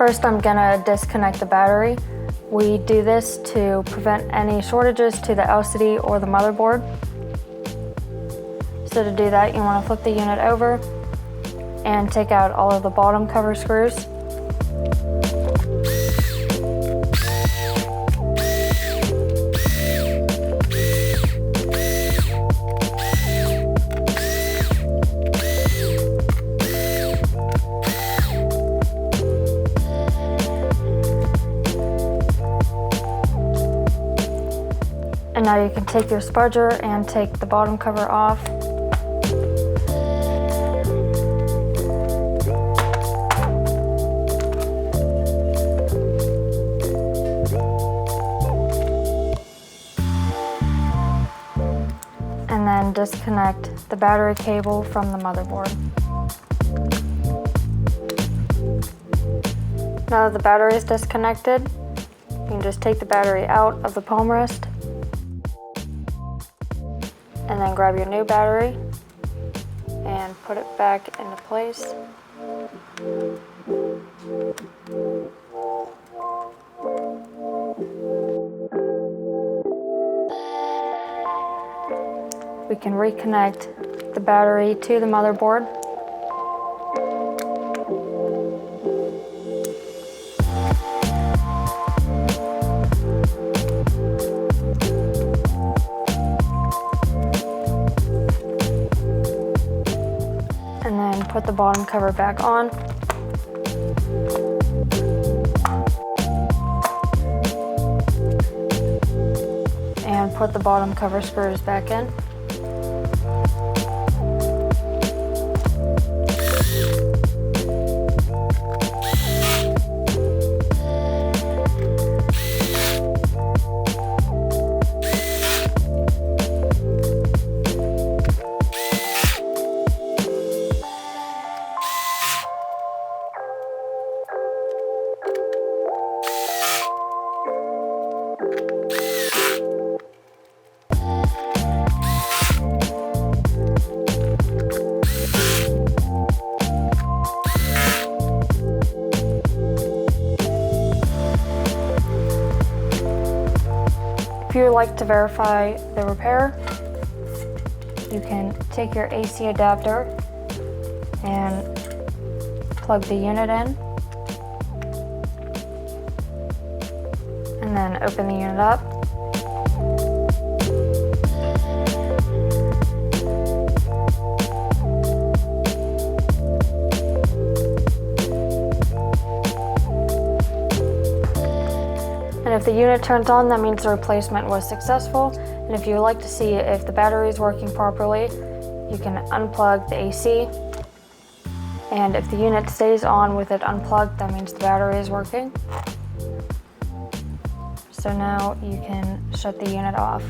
First, I'm gonna disconnect the battery. We do this to prevent any shortages to the LCD or the motherboard. So to do that, you want to flip the unit over and take out all of the bottom cover screws. And now you can take your spudger and take the bottom cover off. And then disconnect the battery cable from the motherboard. Now that the battery is disconnected, you can just take the battery out of the palm rest and then grab your new battery and put it back into place. We can reconnect the battery to the motherboard. And then put the bottom cover back on. And put the bottom cover screws back in. If you would like to verify the repair, you can take your AC adapter and plug the unit in, and then open the unit up. And if the unit turns on, that means the replacement was successful. And if you would like to see if the battery is working properly, you can unplug the AC. And if the unit stays on with it unplugged, that means the battery is working. So now you can shut the unit off.